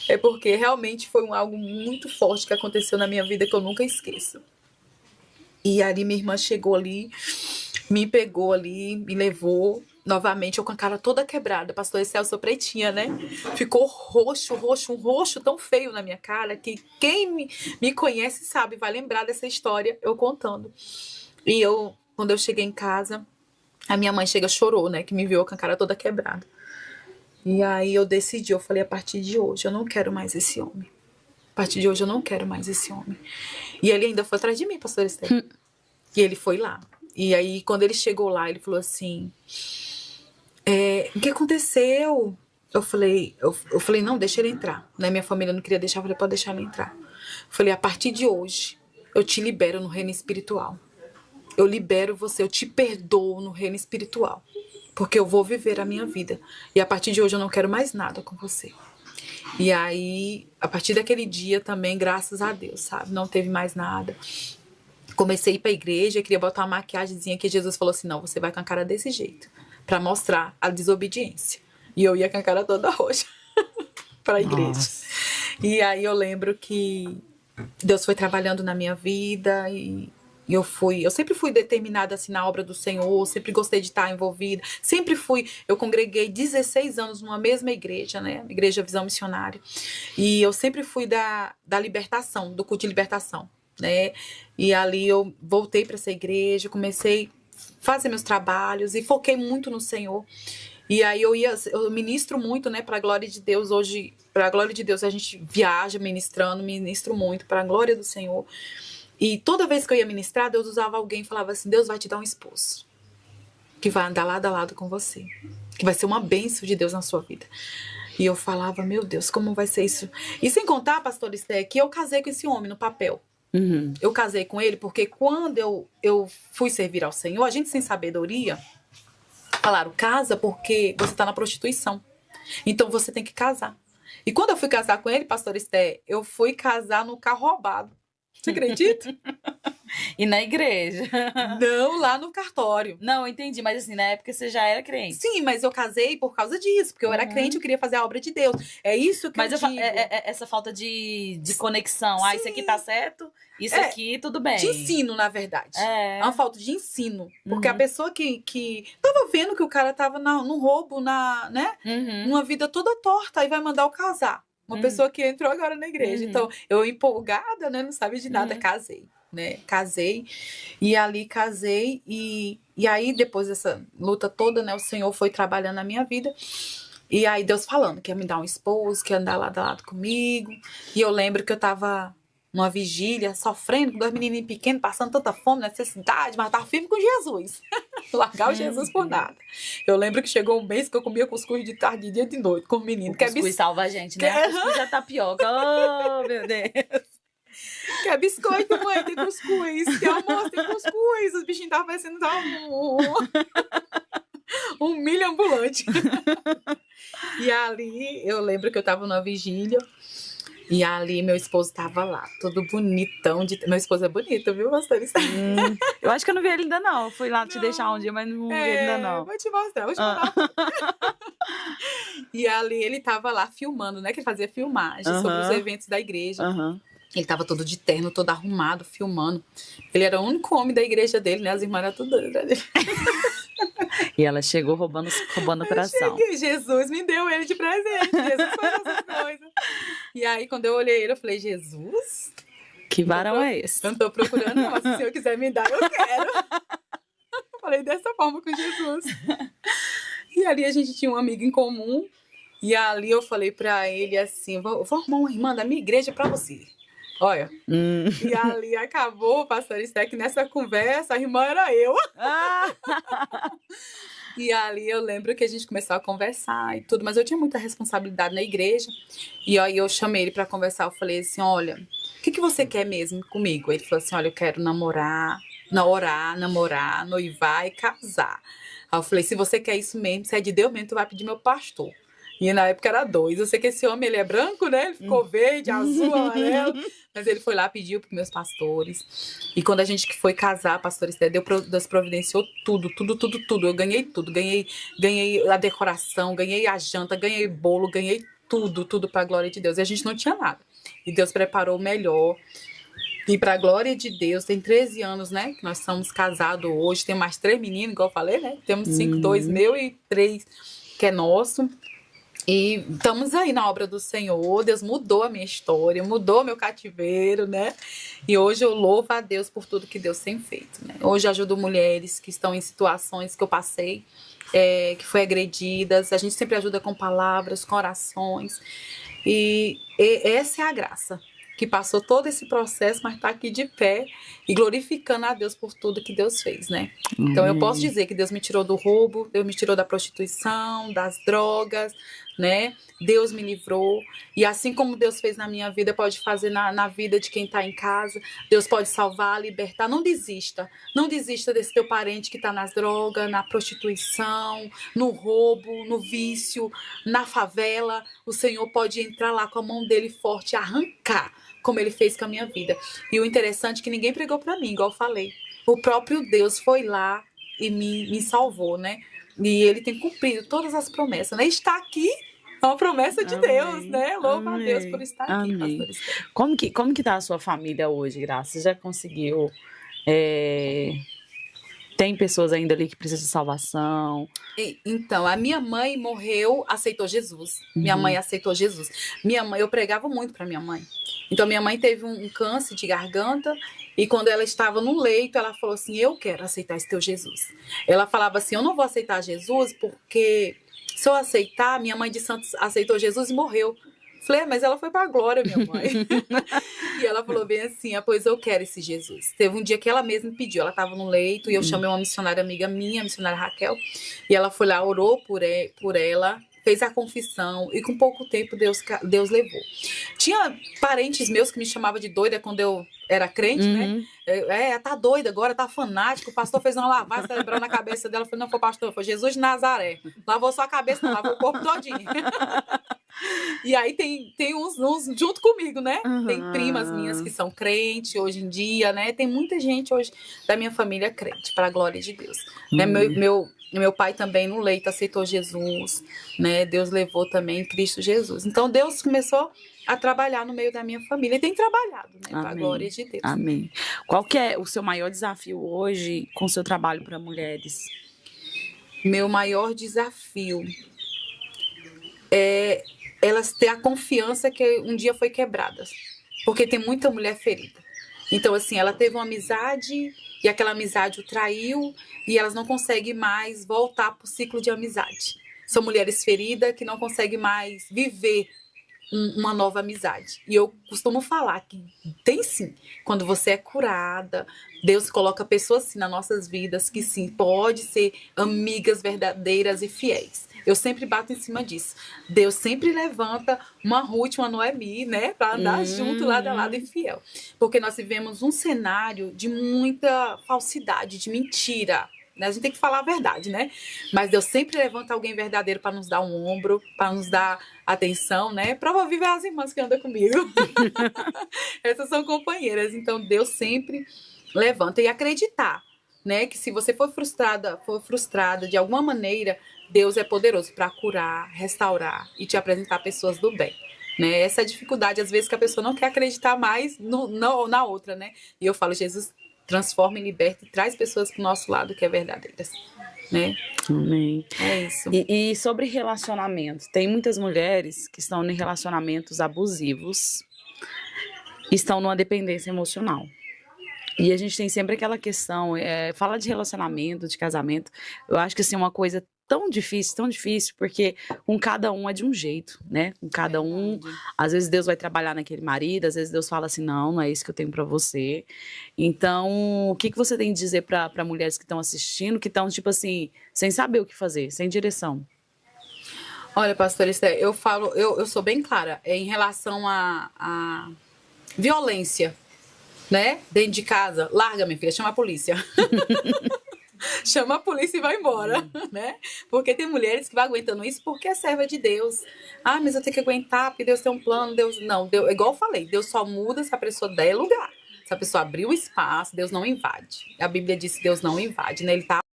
É porque realmente foi algo muito forte que aconteceu na minha vida que eu nunca esqueço. E ali minha irmã chegou ali, me pegou ali, me levou novamente, eu com a cara toda quebrada. Pastor Excelso, sou pretinha, né? Ficou roxo, um roxo tão feio na minha cara que quem me conhece sabe, vai lembrar dessa história eu contando. E quando eu cheguei em casa, a minha mãe chorou, né? Que me viu com a cara toda quebrada. E aí eu decidi, eu falei, a partir de hoje eu não quero mais esse homem. A partir de hoje eu não quero mais esse homem. E ele ainda foi atrás de mim, pastor Esther. E ele foi lá. E aí, quando ele chegou lá, ele falou assim, o que aconteceu? Eu falei, não, deixa ele entrar. Né? Minha família não queria deixar, eu falei, pode deixar ele entrar. Eu falei, a partir de hoje, eu te libero no reino espiritual. Eu libero você, eu te perdoo no reino espiritual. Porque eu vou viver a minha vida. E a partir de hoje eu não quero mais nada com você. E aí, a partir daquele dia também, graças a Deus, sabe? Não teve mais nada. Comecei a ir pra igreja, queria botar uma maquiagemzinha que Jesus falou assim, não, você vai com a cara desse jeito. Pra mostrar a desobediência. E eu ia com a cara toda roxa pra igreja. Nossa. E aí eu lembro que Deus foi trabalhando na minha vida e eu sempre fui determinada assim na obra do Senhor, sempre gostei de estar envolvida, eu congreguei 16 anos numa mesma igreja, né, Igreja Visão Missionária, e eu sempre fui da libertação, do culto de libertação, né, e ali eu voltei para essa igreja, comecei a fazer meus trabalhos e foquei muito no Senhor. E aí eu ministro muito, né, para a glória de Deus. Hoje, para a glória de Deus, a gente viaja ministro muito para a glória do Senhor. E toda vez que eu ia ministrar, Deus usava alguém e falava assim, Deus vai te dar um esposo, que vai andar lado a lado com você, que vai ser uma bênção de Deus na sua vida. E eu falava, meu Deus, como vai ser isso? E sem contar, pastor Esté, que eu casei com esse homem no papel. Uhum. Eu casei com ele porque quando eu fui servir ao Senhor, a gente sem sabedoria, falaram, casa porque você está na prostituição. Então você tem que casar. E quando eu fui casar com ele, pastor Esté, eu fui casar no carro roubado. Você acredita? E na igreja? Não, lá no cartório. Não, entendi. Mas assim, na época você já era crente. Sim, mas eu casei por causa disso. Porque eu era crente, eu queria fazer a obra de Deus. É isso que eu digo. Essa falta de conexão. Ah, isso aqui tá certo, isso aqui tudo bem. De ensino, na verdade. É uma falta de ensino. Porque a pessoa que tava vendo que o cara tava num roubo, né? Numa vida toda torta, aí vai mandar eu casar. Uma pessoa que entrou agora na igreja. Então, eu empolgada, né? Não sabia de nada, casei, né? Casei. E ali casei. E aí, depois dessa luta toda, né? O Senhor foi trabalhando na minha vida. E aí, Deus falando que ia me dar um esposo, que ia andar lado a lado comigo. E eu lembro que eu tava numa vigília, sofrendo, com 2 menininhos pequenos, passando tanta fome, necessidade, mas tava firme com Jesus. Largar o Jesus por nada. Eu lembro que chegou um mês que eu comia cuscuz de tarde, de dia e de noite, com o menino. O cuscuz salva a gente, né? O cuscuz é tapioca. Oh, meu Deus. Quer biscoito, mãe? Tem cuscuz. Quer almoço? Tem cuscuz. Os bichinhos estavam parecendo um milho ambulante. E ali, eu lembro que eu tava numa vigília. E ali, meu esposo tava lá, todo bonitão. Meu esposo é bonito, viu, pastor? Eu acho que eu não vi ele ainda, não. Eu fui lá te deixar um dia, mas não vi ele ainda, não. Vou te mostrar, vou te mandar. E ali, ele tava lá filmando, né? Que ele fazia filmagem sobre os eventos da igreja. Ele tava todo de terno, todo arrumado, filmando. Ele era o único homem da igreja dele, né? As irmãs eram tudo dele. E ela chegou roubando o coração. Jesus me deu ele de presente. Jesus faz essas coisas. E aí, quando eu olhei ele, eu falei, Jesus? Que varão é esse? Eu não tô procurando, não. Mas se o Senhor quiser me dar, eu quero. Eu falei dessa forma com Jesus. E ali a gente tinha um amigo em comum. E ali eu falei pra ele assim, vou arrumar uma irmã da minha igreja pra você. Olha. E ali acabou, pastor Esté, que nessa conversa a irmã era eu. E ali eu lembro que a gente começou a conversar e tudo, mas eu tinha muita responsabilidade na igreja. E aí eu chamei ele pra conversar, eu falei assim, olha, o que você quer mesmo comigo? Ele falou assim, olha, eu quero namorar, noivar e casar. Aí eu falei, se você quer isso mesmo, se é de Deus mesmo, tu vai pedir meu pastor. E na época era 2. Eu sei que esse homem, ele é branco, né? Ele ficou verde, azul, amarelo. Mas ele foi lá, pediu para meus pastores. E quando a gente foi casar, pastor Esté, Deus providenciou tudo. Eu ganhei tudo. Ganhei a decoração, ganhei a janta, ganhei bolo, ganhei tudo para a glória de Deus. E a gente não tinha nada. E Deus preparou o melhor. E para a glória de Deus, tem 13 anos, né? Que nós somos casados hoje. Tem mais 3 meninos, igual eu falei, né? Temos 5, 2 meu e 3 que é nosso. E estamos aí na obra do Senhor. Deus mudou a minha história, mudou meu cativeiro, né? E hoje eu louvo a Deus por tudo que Deus tem feito, né? Hoje eu ajudo mulheres que estão em situações que eu passei, que foi agredidas. A gente sempre ajuda com palavras, com orações. E essa é a graça, que passou todo esse processo, mas está aqui de pé e glorificando a Deus por tudo que Deus fez, né? Então eu posso dizer que Deus me tirou do roubo, Deus me tirou da prostituição, das drogas, né? Deus me livrou. E assim como Deus fez na minha vida, pode fazer na vida de quem está em casa. Deus pode salvar, libertar. Não desista. Não desista desse teu parente que está nas drogas, na prostituição, no roubo, no vício, na favela. O Senhor pode entrar lá com a mão dele forte e arrancar, como ele fez com a minha vida. E o interessante é que ninguém pregou para mim, igual eu falei. O próprio Deus foi lá e me salvou, né? E ele tem cumprido todas as promessas, né? Está aqui é uma promessa de Deus, né? Louva a Deus por estar aqui, pastor Esther. Como que tá a sua família hoje, Graça? Você já conseguiu... Tem pessoas ainda ali que precisam de salvação? Então, a minha mãe morreu, aceitou Jesus. Minha mãe aceitou Jesus. Minha mãe, eu pregava muito para minha mãe. Então, minha mãe teve um câncer de garganta e quando ela estava no leito, ela falou assim, eu quero aceitar esse teu Jesus. Ela falava assim, eu não vou aceitar Jesus porque se eu aceitar, minha mãe de Santos aceitou Jesus e morreu. Falei, mas ela foi para a glória, minha mãe. E ela falou bem assim, pois eu quero esse Jesus. Teve um dia que ela mesma pediu, ela estava no leito e eu chamei uma missionária amiga minha, a missionária Raquel, e ela foi lá, orou por ela, fez a confissão e com pouco tempo Deus levou. Tinha parentes meus que me chamavam de doida quando eu era crente, né? Tá doida agora, tá fanático. O pastor fez uma lavagem cerebral na cabeça dela. Eu falei, não foi pastor, foi Jesus de Nazaré. Lavou só a cabeça, não, lavou o corpo todinho. E aí tem uns junto comigo, né? Tem primas minhas que são crentes hoje em dia, né? Tem muita gente hoje da minha família crente, para a glória de Deus. Né? Meu pai também no leito aceitou Jesus, né? Deus levou também Cristo Jesus. Então Deus começou a trabalhar no meio da minha família e tem trabalhado, né? Para a glória de Deus. Amém. Qual que é o seu maior desafio hoje com o seu trabalho para mulheres? Meu maior desafio é elas ter a confiança que um dia foi quebrada. Porque tem muita mulher ferida. Então, assim, ela teve uma amizade e aquela amizade o traiu e elas não conseguem mais voltar para o ciclo de amizade. São mulheres feridas que não conseguem mais viver uma nova amizade. E eu costumo falar que tem sim. Quando você é curada, Deus coloca pessoas assim nas nossas vidas que sim, pode ser amigas verdadeiras e fiéis. Eu sempre bato em cima disso. Deus sempre levanta uma Ruth, uma Noemi, né? Para andar junto, lado a lado e fiel. Porque nós vivemos um cenário de muita falsidade, de mentira. Né? A gente tem que falar a verdade, né? Mas Deus sempre levanta alguém verdadeiro para nos dar um ombro, para nos dar atenção, né? Prova viva é as irmãs que andam comigo. Essas são companheiras. Então, Deus sempre levanta. E acreditar, né? Que se você for frustrada de alguma maneira, Deus é poderoso para curar, restaurar e te apresentar pessoas do bem. Né? Essa é a dificuldade, às vezes, que a pessoa não quer acreditar mais na outra, né? E eu falo, Jesus transforma e liberta e traz pessoas para o nosso lado que é verdadeiras. Né? Amém. É isso. E sobre relacionamento, tem muitas mulheres que estão em relacionamentos abusivos, estão numa dependência emocional. E a gente tem sempre aquela questão, fala de relacionamento, de casamento, eu acho que assim, uma coisa tão difícil, porque com cada um é de um jeito, né? Com cada um, às vezes Deus vai trabalhar naquele marido, às vezes Deus fala assim, não é isso que eu tenho para você. Então, o que você tem de dizer para mulheres que estão assistindo, que estão, tipo assim, sem saber o que fazer, sem direção? Olha, pastora Esther, eu sou bem clara, em relação a violência, né? Dentro de casa, larga, minha filha, chama a polícia. Chama a polícia e vai embora, né? Porque tem mulheres que vão aguentando isso porque é serva de Deus. Ah, mas eu tenho que aguentar porque Deus tem um plano, Deus... Não, Deus, igual eu falei, Deus só muda se a pessoa der lugar. Se a pessoa abrir o espaço, Deus não invade. A Bíblia diz que Deus não invade, né? Ele tá